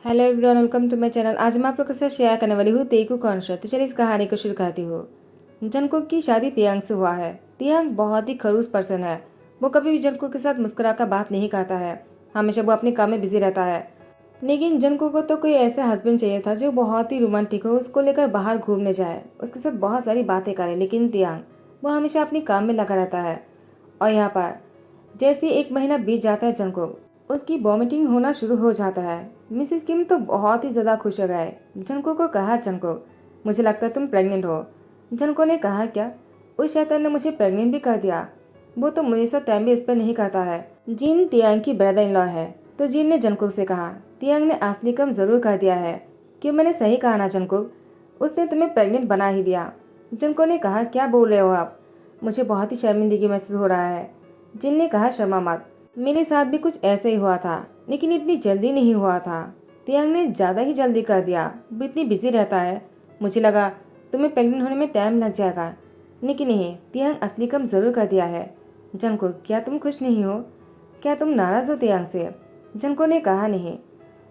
Hello everyone, welcome to my channel. आज मैं आप लोगों के साथ शेयर करने वाली हूँ तेकू कॉन्सर्ट। तो चलिए इस कहानी को शुरू करती हूँ। जंगकुक की शादी तियांग से हुआ है। तियांग बहुत ही खड़ूस पर्सन है। वो कभी भी जंगकुक के साथ मुस्कुराकर बात नहीं करता है। हमेशा वो अपने काम में बिजी रहता है। लेकिन जंगकुक को तो कोई ऐसा हस्बैंड चाहिए था जो बहुत ही रोमांटिक हो, उसको लेकर बाहर घूमने जाए, उसके साथ बहुत सारी बातें करे। लेकिन तियांग वो हमेशा अपने काम में लगा रहता है। और यहाँ पर जैसे एक महीना बीत जाता है, जंगकुक उसकी वॉमिटिंग होना शुरू हो जाता है। मिसिस किम तो बहुत ही ज़्यादा खुश हो गए। जंको को कहा, जंको मुझे लगता है तुम प्रेग्नेंट हो। जंको ने कहा, क्या? उस शैतान ने मुझे प्रेग्नेंट भी कर दिया। वो तो मुझे साथ टाइम भी स्पेंड नहीं करता है। जिन तियांग की ब्रदर इन लॉ है। तो जिन ने जंको से कहा, तियांग ने असली कम ज़रूर कर दिया है। क्यों, मैंने सही कहा ना जंको? उसने तुम्हें प्रेग्नेंट बना ही दिया। जंको ने कहा, क्या बोल रहे हो आप? मुझे बहुत ही शर्मिंदगी महसूस हो रहा है। जिन ने कहा, शर्मा मत, मेरे साथ भी कुछ ऐसे ही हुआ था, लेकिन इतनी जल्दी नहीं हुआ था। तियांग ने ज़्यादा ही जल्दी कर दिया। वो इतनी बिजी रहता है, मुझे लगा तुम्हें प्रेग्नेंट होने में टाइम लग जाएगा। लेकिन नहीं, तियांग असली कम ज़रूर कर दिया है। जंको, क्या तुम खुश नहीं हो? क्या तुम नाराज़ हो तियांग से? जंको ने कहा, नहीं,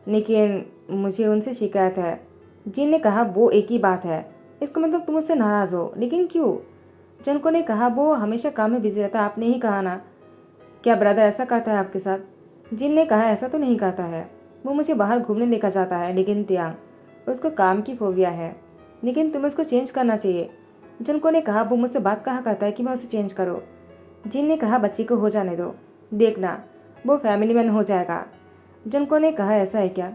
लेकिन मुझे उनसे शिकायत है। जिन ने कहा, वो एक ही बात है। इसका मतलब तुम उससे नाराज़ हो, लेकिन क्यों? जंको ने कहा, वो हमेशा काम में बिजी रहता है, आपने ही कहा ना। क्या ब्रदर ऐसा करता है आपके साथ? जिन ने कहा, ऐसा तो नहीं करता है। वो मुझे बाहर घूमने लेकर जाता है, लेकिन तियांग उसको काम की फोबिया है। लेकिन तुम्हें उसको चेंज करना चाहिए। जिनको ने कहा, वो मुझसे बात कहा करता है कि मैं उसे चेंज करो। जिन ने कहा, बच्ची को हो जाने दो, देखना वो फैमिली मैन हो जाएगा। जिनको ने कहा, ऐसा है क्या?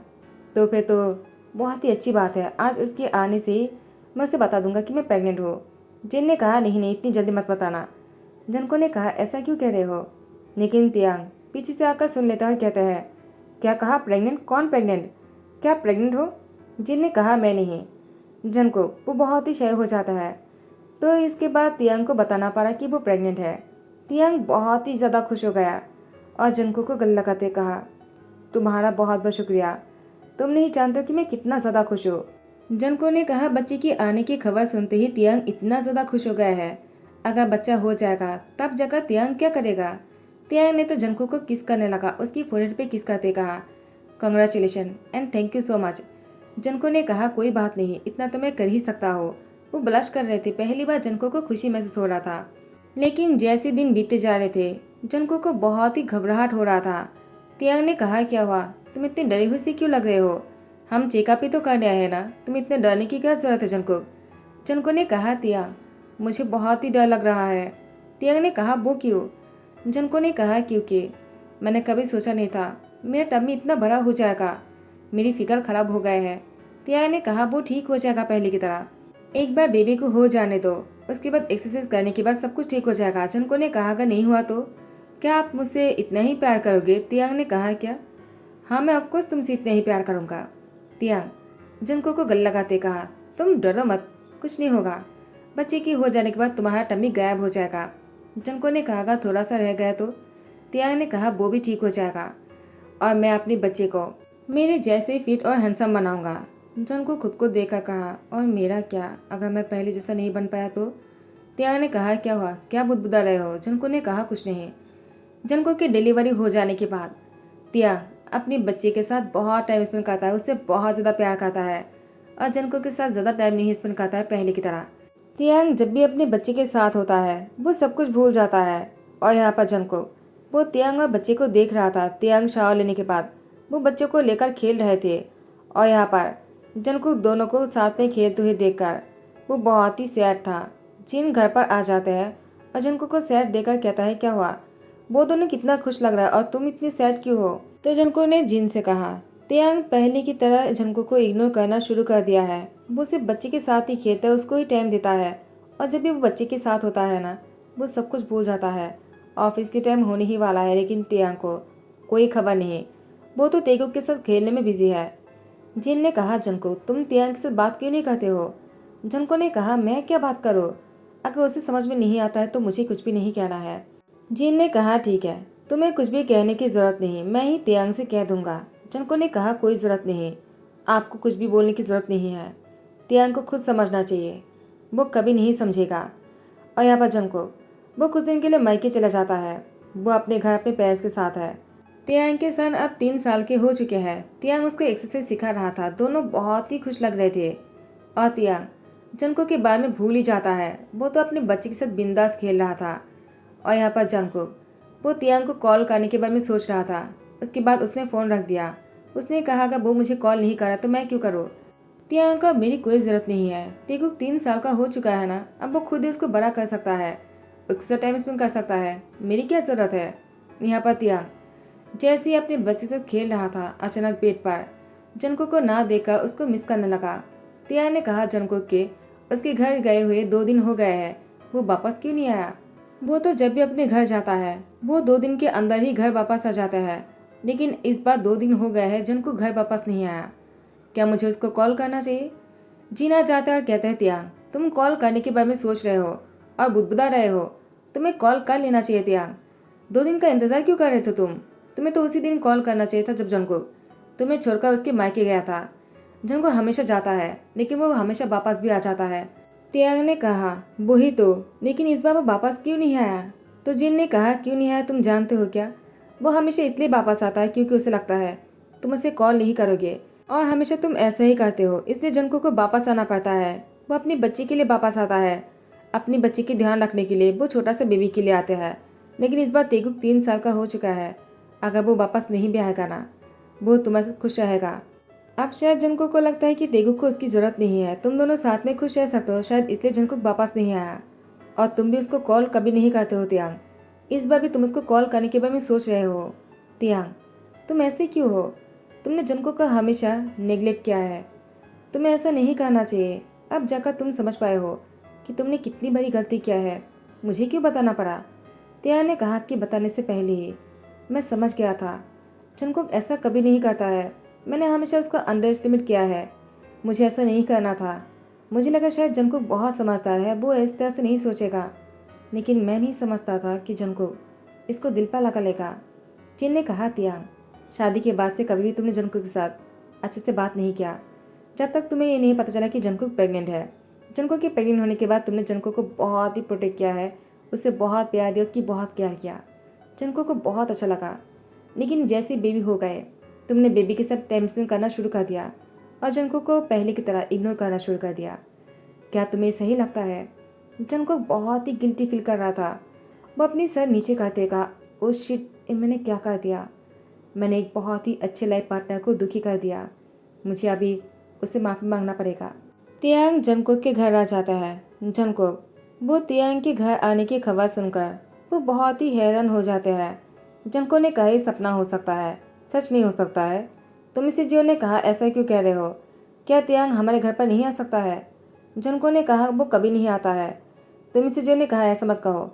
तो फिर तो बहुत ही अच्छी बात है। आज उसके आने से ही मैं उसे बता दूंगा कि मैं प्रेग्नेंट हूँ। जिन ने कहा, नहीं नहीं, इतनी जल्दी मत बताना। जिनको ने कहा, ऐसा क्यों कह रहे हो? लेकिन तियांग पीछे से आकर सुन लेता और कहता है, क्या कहा? प्रेग्नेंट? कौन प्रेग्नेंट? क्या प्रेग्नेंट हो? जिन ने कहा, मैं नहीं। जन को वो बहुत ही शय हो जाता है। तो इसके बाद तियांग को बताना पड़ा कि वो प्रेग्नेंट है। तियांग बहुत ही ज़्यादा खुश हो गया और जनको को गले लगाते कहा, तुम्हारा बहुत बहुत शुक्रिया। तुम नहीं जानते हो कि मैं कितना ज़्यादा खुश हूँ। जनको ने कहा, बच्चे की आने की खबर सुनते ही तियांग इतना ज़्यादा खुश हो गया है। अगर बच्चा हो जाएगा तब जाकर तियांग क्या करेगा? तियांग ने तो जंको को किस करने लगा, उसकी फोrehead पे किस करते कहा, congratulation and thank you so much. Junko ने कहा, कोई बात नहीं, इतना तो मैं कर ही सकता हूँ। वो ब्लश कर रहे थे। पहली बार जंको को खुशी महसूस हो रहा था। लेकिन जैसे दिन बीतते जा रहे थे, जंको को बहुत ही घबराहट हो रहा था। तियांग ने कहा, क्या हुआ? तुम इतनी डरी हुई सी क्यों लग रहे हो? हम चेकअप ही तो करने आए हैं ना, तुम इतने डरने की क्या जरूरत है जंको? जंको ने कहा, तियांग मुझे बहुत ही डर लग रहा है। तियांग ने कहा, वो क्यों? जंको ने कहा, क्योंकि मैंने कभी सोचा नहीं था मेरा टम्मी इतना बड़ा हो जाएगा। मेरी फिक्र खराब हो गए है। तियांग ने कहा, वो ठीक हो जाएगा पहले की तरह। एक बार बेबी को हो जाने दो, उसके बाद एक्सरसाइज करने के बाद सब कुछ ठीक हो जाएगा। जंको ने कहा, अगर नहीं हुआ तो क्या आप मुझसे इतना ही प्यार करोगे? तियांग ने कहा, क्या? हाँ, मैं ऑफकोर्स तुमसे इतना ही प्यार करूँगा। तियांग जंको को गले लगाते कहा, तुम डरो मत, कुछ नहीं होगा। बच्चे की हो जाने के बाद तुम्हारा टम्मी गायब हो जाएगा। जंको ने कहा, अगर थोड़ा सा रह गया तो? तियांग ने कहा, वो भी ठीक हो जाएगा और मैं अपने बच्चे को मेरे जैसे फिट और हैंडसम बनाऊंगा। जंको खुद को देखकर कहा, और मेरा क्या, अगर मैं पहले जैसा नहीं बन पाया तो? तियांग ने कहा, क्या हुआ, क्या बुदबुदा रहे हो? जंको ने कहा, कुछ नहीं। जंको की डिलीवरी हो जाने के बाद तियांग अपने बच्चे के साथ बहुत टाइम स्पेंड करता है, उससे बहुत ज़्यादा प्यार करता है और जंको के साथ ज़्यादा टाइम नहीं स्पेंड करता है पहले की तरह। तियांग जब भी अपने बच्चे के साथ होता है वो सब कुछ भूल जाता है। और यहाँ पर जंको वो तियांग और बच्चे को देख रहा था। तियांग शावर लेने के बाद वो बच्चों को लेकर खेल रहे थे और यहाँ पर जंको दोनों को साथ में खेलते हुए देखकर वो बहुत ही सैड था। जिन घर पर आ जाते हैं और जंको को सैड देखकर कहता है, क्या हुआ? वो दोनों कितना खुश लग रहा है और तुम इतनी सैड क्यों हो? तो जंको ने जिन से कहा, तियांग पहले की तरह जंको को इग्नोर करना शुरू कर दिया है। वो सिर्फ बच्चे के साथ ही खेलता है, उसको ही टाइम देता है और जब भी वो बच्चे के साथ होता है ना, वो सब कुछ भूल जाता है। ऑफिस के टाइम होने ही वाला है, लेकिन तियांग को कोई खबर नहीं। वो तो तेगुक के साथ खेलने में बिजी है। जिन ने कहा, जंको तुम तियांग के साथ बात क्यों नहीं करते हो? जंको ने कहा, मैं क्या बात करूँ? अगर उसे समझ में नहीं आता है तो मुझे कुछ भी नहीं कहना है। जिन ने कहा, ठीक है, तुम्हें कुछ भी कहने की जरूरत नहीं, मैं ही तियांग से कह दूंगा। जंको ने कहा, कोई ज़रूरत नहीं, आपको कुछ भी बोलने की ज़रूरत नहीं है। तियांग को खुद समझना चाहिए, वो कभी नहीं समझेगा। और यहाँ पर जंको वो कुछ दिन के लिए मायके चला जाता है। वो अपने घर अपने पेरेंट्स के साथ है। तियांग के सन अब 3 साल के हो चुके हैं। तियांग उसको एक्सरसाइज सिखा रहा था। दोनों बहुत ही खुश लग रहे थे। और तियांग जंगकुक के बारे में भूल ही जाता है। वो तो अपने बच्चे के साथ बिंदास खेल रहा था। और यहाँ पर जंगकुक वो तियांग को कॉल करने के बारे में सोच रहा था। उसके बाद उसने फ़ोन रख दिया। उसने कहा कि वो मुझे कॉल नहीं कर रहा तो मैं क्यों करूँ। तियांग का मेरी कोई ज़रूरत नहीं है। तेकुक 3 साल का हो चुका है ना, अब वो खुद ही उसको बड़ा कर सकता है, उसके साथ टाइम स्पेंड कर सकता है। मेरी क्या ज़रूरत है। यहाँ पर तियांग जैसे ही अपने बच्चे से खेल रहा था, अचानक बेड पर जंगकुक को ना देखकर उसको मिस करने लगा। तियांग ने कहा जंगकुक के उसके घर गए हुए 2 दिन हो गए हैं, वो वापस क्यों नहीं आया। वो तो जब भी अपने घर जाता है वो 2 दिन के अंदर ही घर वापस आ जाता है, लेकिन इस बार 2 दिन हो गए हैं जंगकुक घर वापस नहीं आया। क्या मुझे उसको कॉल करना चाहिए। जीना चाहता है और कहते हैं तियांग तुम कॉल करने के बारे में सोच रहे हो और बुदबुदा रहे हो, तुम्हें कॉल कर लेना चाहिए तियांग। 2 दिन का इंतजार क्यों कर रहे थे तुम्हें तो उसी दिन कॉल करना चाहिए था जब जंगकुक तुम्हें छोड़कर उसके मायके गया था। जंगकुक हमेशा जाता है लेकिन वो हमेशा वापस भी आ जाता है। तियांग ने कहा वही तो, लेकिन इस बार वो वापस क्यों नहीं आया। तो जिन ने कहा क्यों नहीं आया तुम जानते हो क्या। वो हमेशा इसलिए वापस आता है क्योंकि उसे लगता है तुम उसे कॉल नहीं करोगे और हमेशा तुम ऐसा ही करते हो, इसलिए जंगकुक को वापस आना पड़ता है। वो अपनी बच्ची के लिए वापस आता है, अपनी बच्ची की ध्यान रखने के लिए। वो छोटा सा बेबी के लिए आते हैं। लेकिन इस बार तेकुक 3 साल का हो चुका है। अगर वो वापस नहीं भी आएगा ना, वो तुम्हारे साथ खुश रहेगा। अब शायद जंगकुक को लगता है कि तेकुक को उसकी जरूरत नहीं है। तुम दोनों साथ में खुश रह सकते हो, शायद इसलिए जंगकुक वापस नहीं आया। और तुम भी उसको कॉल कभी नहीं करते हो तियांग। इस बार भी तुम उसको कॉल करने के बारे में सोच रहे हो। तियांग तुम ऐसे क्यों हो। तुमने जंगकुक का हमेशा नेग्लेक्ट किया है। तुम्हें ऐसा नहीं करना चाहिए। अब जाकर तुम समझ पाए हो कि तुमने कितनी बड़ी गलती किया है। मुझे क्यों बताना पड़ा। तियांग ने कहा कि बताने से पहले ही मैं समझ गया था। जंगकुक ऐसा कभी नहीं करता है। मैंने हमेशा उसका अंडर एस्टिमेट किया है। मुझे ऐसा नहीं करना था। मुझे लगा शायद जंगकुक बहुत समझदार है, वो इस तरह से नहीं सोचेगा। लेकिन मैं नहीं समझता था कि जंगकुक इसको दिल पर लगा लेगा। जिन ने कहा तियांग शादी के बाद से कभी भी तुमने जंगकुक के साथ अच्छे से बात नहीं किया, जब तक तुम्हें ये नहीं पता चला कि जंगकुक प्रेग्नेंट है। जंगकुक के प्रेग्नेंट होने के बाद तुमने जंगकुक को बहुत ही प्रोटेक्ट किया है, उससे बहुत प्यार दिया, उसकी बहुत केयर किया। जंगकुक को बहुत अच्छा लगा। लेकिन जैसे बेबी हो गए तुमने बेबी के साथ टाइम स्पेंड करना शुरू कर दिया और जंगकुक को पहले की तरह इग्नोर करना शुरू कर दिया। क्या तुम्हें सही लगता है। जंगकुक बहुत ही गिल्टी फील कर रहा था। वो अपनी सर नीचे करते कहा ओ शिट, मैंने क्या कर दिया। मैंने एक बहुत ही अच्छे लाइफ पार्टनर को दुखी कर दिया। मुझे अभी उससे माफ़ी मांगना पड़ेगा। तियांग जंगकुक के घर आ जाता है। जंगकुक वो तियांग के घर आने की खबर सुनकर वो बहुत ही हैरान हो जाते हैं। जंगकुक ने कहा ये सपना हो सकता है, सच नहीं हो सकता है। तुम इसे जियो ने कहा ऐसा क्यों कह रहे हो। क्या तियांग हमारे घर पर नहीं आ सकता है। जंगकुक ने कहा वो कभी नहीं आता है। तुम इसे जियो ने कहा ऐसा मत कहो।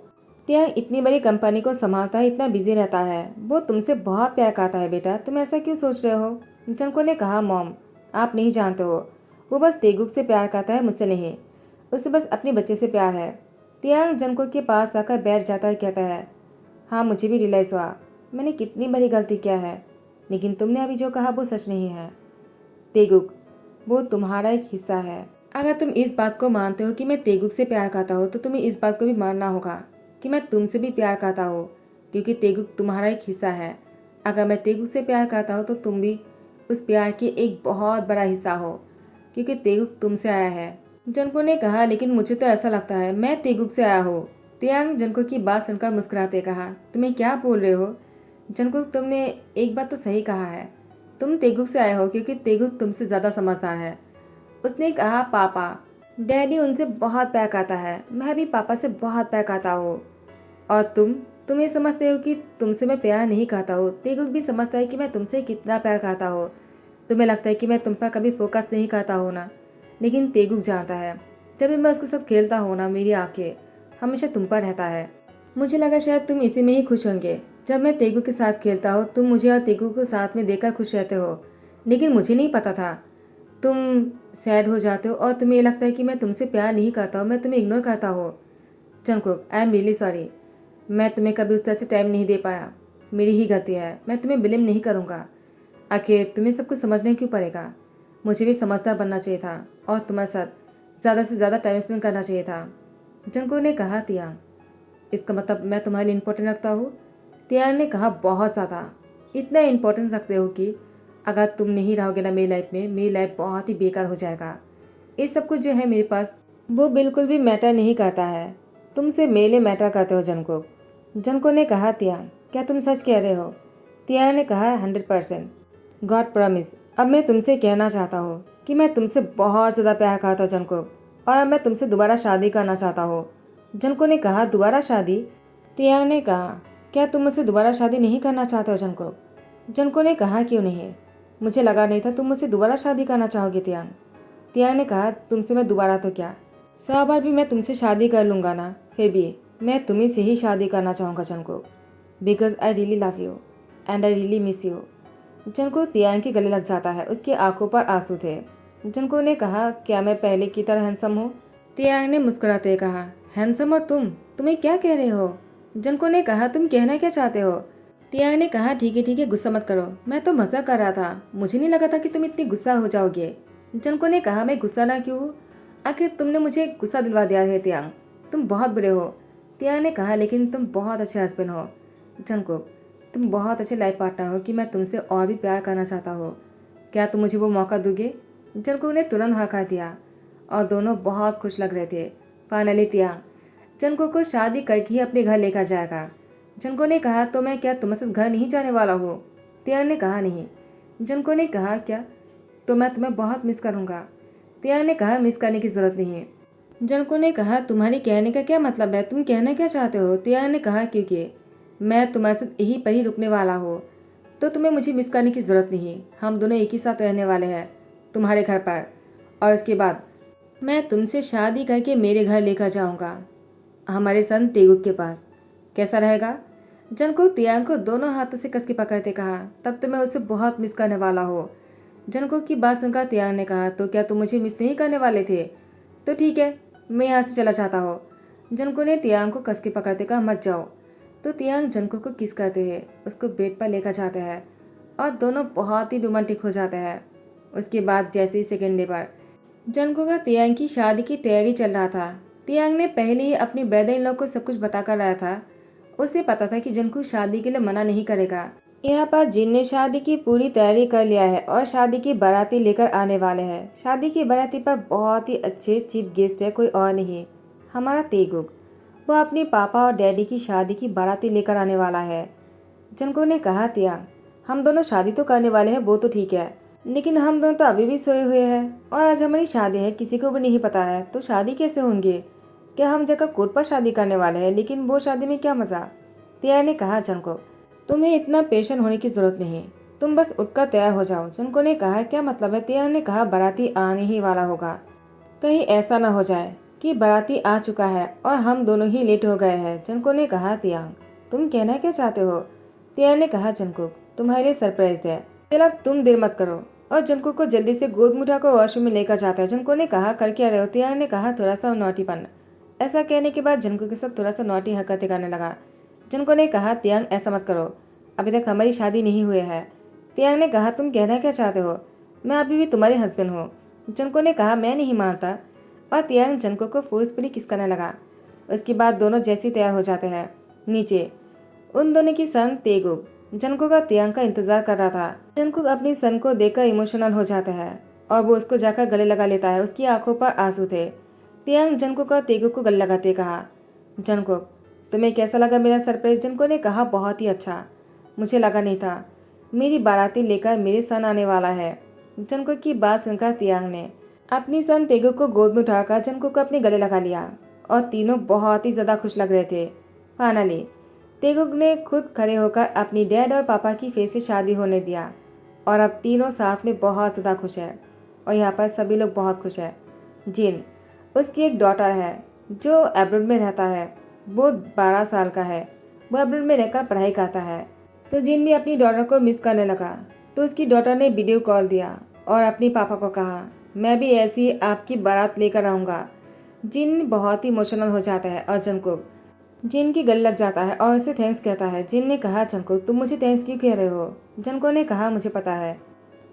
तियांग इतनी बड़ी कंपनी को संभालता है, इतना बिजी रहता है, वो तुमसे बहुत प्यार करता है बेटा, तुम ऐसा क्यों सोच रहे हो। जंगकुक ने कहा मॉम आप नहीं जानते हो, वो बस तेगुक से प्यार करता है, मुझसे नहीं। उसे बस अपने बच्चे से प्यार है। तियांग जंगकुक के पास आकर बैठ जाता है, कहता है हाँ मुझे भी रियलाइज़ हुआ मैंने कितनी बड़ी गलती किया है, लेकिन तुमने अभी जो कहा वो सच नहीं है। तेगुक वो तुम्हारा एक हिस्सा है। अगर तुम इस बात को मानते हो कि मैं तेगुक से प्यार करता हूँ तो तुम्हें इस बात को भी मानना होगा कि मैं तुमसे भी प्यार करता हूँ, क्योंकि तेगुक तुम्हारा एक हिस्सा है। अगर मैं तेगुक से प्यार करता हूँ तो तुम भी उस प्यार के एक बहुत बड़ा हिस्सा हो, क्योंकि तेगुक तुमसे आया है। जंको ने कहा लेकिन मुझे तो ऐसा लगता है मैं तेगुक से आया हूँ। तियांग जंको की बात सुनकर मुस्कुराते कहा तुम्हें क्या बोल रहे हो। जंको तुमने एक बात तो सही कहा है, तुम तेगुक से आए हो क्योंकि तेगुक तुमसे ज़्यादा समझदार है। उसने कहा पापा डैडी उनसे बहुत प्यार करता है, मैं भी पापा से बहुत प्यार करता हूँ। और तुम ये समझते हो कि तुमसे मैं प्यार नहीं करता हूँ। तेगुक भी समझता है कि मैं तुमसे कितना प्यार करता हूँ। तुम्हें लगता है कि मैं तुम पर कभी फोकस नहीं करता हूँ ना, लेकिन तेगुक जानता है जब भी मैं उसके साथ खेलता हूँ ना, मेरी आंखें हमेशा तुम पर रहता है। मुझे लगा शायद तुम इसी में ही खुश होंगे। जब मैं तेगुक के साथ खेलता हूँ तुम मुझे और तेगुक को साथ में देखकर खुश रहते हो, लेकिन मुझे नहीं पता था तुम सैड हो जाते हो और तुम्हें ये लगता है कि मैं तुमसे प्यार नहीं करता हूँ, मैं तुम्हें इग्नोर करता हूँ। Jungkook I am really sorry, मैं तुम्हें कभी उस तरह से टाइम नहीं दे पाया, मेरी ही गलती है, मैं तुम्हें ब्लेम नहीं करूँगा। आखिर तुम्हें सब कुछ समझने क्यों पड़ेगा। मुझे भी समझदार बनना चाहिए था और तुम्हारे साथ ज़्यादा से ज़्यादा टाइम स्पेंड करना चाहिए था। जंगकुक ने कहा तियांग इसका मतलब मैं तुम्हारे लिए इम्पोर्टेंट रखता हूँ। तियांग ने कहा बहुत ज़्यादा। इतना इम्पोर्टेंस रखते हो कि अगर तुम नहीं रहोगे ना मेरी लाइफ में, मेरी लाइफ बहुत ही बेकार हो जाएगा। ये सब कुछ जो है मेरे पास वो बिल्कुल भी मैटर नहीं करता है, तुमसे मेरे लिए मैटर करते हो जंगकुक। जंगकुक ने कहा तियांग क्या तुम सच कह रहे हो? तियांग ने कहा 100%। God promise. अब मैं तुमसे कहना चाहता हूँ कि मैं तुमसे बहुत ज़्यादा प्यार करता हूँ जंगकुक, और अब मैं तुमसे दोबारा शादी करना चाहता हूँ। जंगकुक ने कहा दोबारा शादी? तियांग ने कहा क्या तुम मुझसे दोबारा शादी नहीं करना चाहते हो जंगकुक? जंगकुक ने कहा क्यों नहीं? मुझे लगा नहीं था तुम मुझसे दोबारा शादी करना चाहोगे तियांग। तियांग ने कहा तुमसे मैं दोबारा तो क्या, 100 बार भी मैं तुमसे शादी कर लूँगा ना, फिर भी मैं तुम्ही से ही शादी करना चाहूँगा Jungkook, because I really love you and I really miss you. Jungkook तियांग के गले लग जाता है, उसकी आंखों पर आंसू थे। जंगकुक ने कहा क्या मैं पहले की तरह हैंडसम हूँ? तियांग ने मुस्कुराते हुए कहा हैंडसम और तुम्हें क्या कह रहे हो? जंगकुक ने कहा तुम कहना क्या चाहते हो? तियांग ने कहा ठीक है गुस्सा मत करो, मैं तो मजाक कर रहा था, मुझे नहीं लगा था कि तुम इतनी गुस्सा हो जाओगे। जंगकुक ने कहा मैं गुस्सा ना क्यों हूँ, आखिर तुमने मुझे गुस्सा दिलवा दिया है तियांग, तुम बहुत बुरे हो। तियांग ने कहा लेकिन तुम बहुत अच्छे हस्बैंड हो जंगकुक, तुम बहुत अच्छे लाइफ पार्टनर हो कि मैं तुमसे और भी प्यार करना चाहता हूँ, क्या तुम मुझे वो मौका दोगे? जंगकुक ने तुरंत हाँ कह दिया और दोनों बहुत खुश लग रहे थे। फाइनली तियांग जंगकुक को शादी करके ही अपने घर लेकर जाएगा। जंगकुक ने कहा तो मैं क्या तुम्हारे साथ घर नहीं जाने वाला हूँ? तियांग ने कहा नहीं। जंगकुक ने कहा क्या, तो मैं तुम्हें बहुत मिस करूँगा। तियांग ने कहा मिस करने की ज़रूरत नहीं है। जंगकुक ने कहा तुम्हारे कहने का क्या मतलब है, तुम कहना क्या चाहते हो? तियांग ने कहा क्योंकि मैं तुम्हारे साथ यहीं पर ही रुकने वाला हूँ, तो तुम्हें मुझे मिस करने की ज़रूरत नहीं है। हम दोनों एक ही साथ रहने वाले हैं तुम्हारे घर पर, और इसके बाद मैं तुमसे शादी करके मेरे घर लेकर जाऊँगा, हमारे सन तेगुक के पास। कैसा रहेगा? जंगकुक तियांग को दोनों हाथों से कस के पकड़ते कहा तब तो मैं उसे बहुत मिस करने वाला हूँ। जंगकुक की बात सुनकर तियांग ने कहा तो क्या तुम मुझे मिस नहीं करने वाले थे? तो ठीक है, मैं यहाँ से चला जाता हूँ। जंगकुक ने तियांग को कस के पकड़ते कहा मत जाओ। तो तियांग जंगकुक को किस करते हैं, उसको बेड पर लेकर जाते हैं और दोनों बहुत ही रोमांटिक हो जाते हैं। उसके बाद जैसे ही सेकेंड डे पर जंगकुक का तियांग की शादी की तैयारी चल रहा था। तियांग ने पहले ही अपने ब्रदर इन लॉ को सब कुछ बताकर लाया था। उसे पता था कि जंगकुक शादी के लिए मना नहीं करेगा। यहाँ पर जिन ने शादी की पूरी तैयारी कर लिया है और शादी की बाराती लेकर आने वाले हैं। शादी की बाराती पर बहुत ही अच्छे चीफ गेस्ट है, कोई और नहीं, हमारा तेगुक। वो अपने पापा और डैडी की शादी की बाराती लेकर आने वाला है। जंगकुक ने कहा तियांग हम दोनों शादी तो करने वाले हैं वो तो ठीक है, लेकिन हम दोनों तो अभी भी सोए हुए हैं और आज हमारी शादी है, किसी को भी नहीं पता है, तो शादी कैसे होंगे? क्या हम जाकर कोर्ट पर शादी करने वाले हैं? लेकिन वो शादी में क्या मज़ा? तियांग ने कहा जंगकुक तुम्हें इतना पेशेंट होने की जरूरत नहीं, तुम बस उठकर तैयार हो जाओ। जंगकुक ने कहा क्या मतलब है? तियांग ने कहा बाराती आने ही वाला होगा, कहीं ऐसा ना हो जाए कि बाराती आ चुका है और हम दोनों ही लेट हो गए हैं। जंगकुक ने कहा तियांग तुम कहना क्या चाहते हो? तियांग ने कहा जंगकुक तुम्हारे लिए सरप्राइज है, चल अब तुम देर मत करो। और जंगकुक को जल्दी से गोद में उठाकर वॉशरूम में लेकर जाता है। जंगकुक ने कहा कर क्या रहे हो? तियांग ने कहा थोड़ा सा नॉटीपन। ऐसा कहने के बाद जंगकुक के साथ थोड़ा सा नॉटी हरकतें करने लगा। जंगकुक ने कहा तियांग ऐसा मत करो, अभी तक हमारी शादी नहीं हुई है। तियांग ने कहा तुम कहना क्या चाहते हो, मैं अभी भी तुम्हारे हस्बैंड हूँ। जंगकुक ने कहा मैं नहीं मानता, और तियांग जंगकुक को फोर्सफुली किस करने लगा। उसके बाद दोनों जैसे तैयार हो जाते हैं। नीचे उन दोनों की सन तेगुक जंगकुक का तियांग का इंतजार कर रहा था। जंगकुक अपनी सन को देखकर इमोशनल हो जाता है और वो उसको जाकर गले लगा लेता है। उसकी आंखों पर आंसू थे। तियांग जंगकुक और तेगुक को गले लगाते कहा जंगकुक तुम्हें कैसा लगा मेरा सरप्राइज? जंगकुक ने कहा बहुत ही अच्छा, मुझे लगा नहीं था मेरी बाराती लेकर मेरे सन आने वाला है। जंगकुक की बात सुनकर तियांग ने अपनी सन तेगुक को गोद में उठाकर जंगकुक को अपने गले लगा लिया और तीनों बहुत ही ज्यादा खुश लग रहे थे। फाइनली तेगुक ने खुद खड़े होकर अपनी डैड और पापा की फेस से शादी होने दिया और अब तीनों साथ में बहुत ज़्यादा खुश है और यहाँ पर सभी लोग बहुत खुश है। जिन उसकी एक डॉटर है जो अब्रॉड में रहता है, वो 12 साल का है, वो अब्रॉड में रहकर पढ़ाई करता है। तो जिन भी अपनी डॉटर को मिस करने लगा तो उसकी डॉटर ने वीडियो कॉल दिया और अपने पापा को कहा मैं भी ऐसी आपकी बारात लेकर आऊँगा। जिन बहुत ही इमोशनल हो जाता है और जंगकुक जिन की गले लग जाता है और उसे थैंक्स कहता है। जिन ने कहा जंगकुक तुम मुझे थैंक्स क्यों कह रहे हो? जंगकुक ने कहा मुझे पता है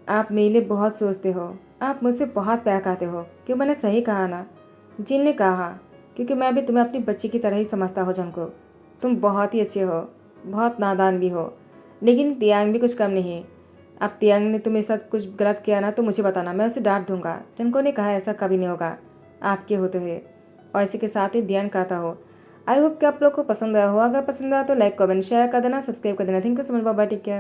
आप मेरे लिए बहुत सोचते हो, आप मुझसे बहुत प्यार करते हो। क्यों, मैंने सही कहा ना? जिन ने कहा क्योंकि मैं भी तुम्हें अपनी बच्ची की तरह ही समझता हूँ जंगकुक, तुम बहुत ही अच्छे हो, बहुत नादान भी हो, लेकिन तियांग भी कुछ कम नहीं है। अब तियांग ने तुम्हें साथ कुछ गलत किया ना तो मुझे बताना, मैं उसे डांट दूंगा। जनको ने कहा ऐसा कभी नहीं होगा आपके होते हुए। और इसी के साथ ही ध्यान कहता हो। आई होप कि आप लोग को पसंद आया हो। अगर पसंद आया तो लाइक कमेंट शेयर कर देना, सब्सक्राइब कर देना। Thank you so much, bye bye, take care.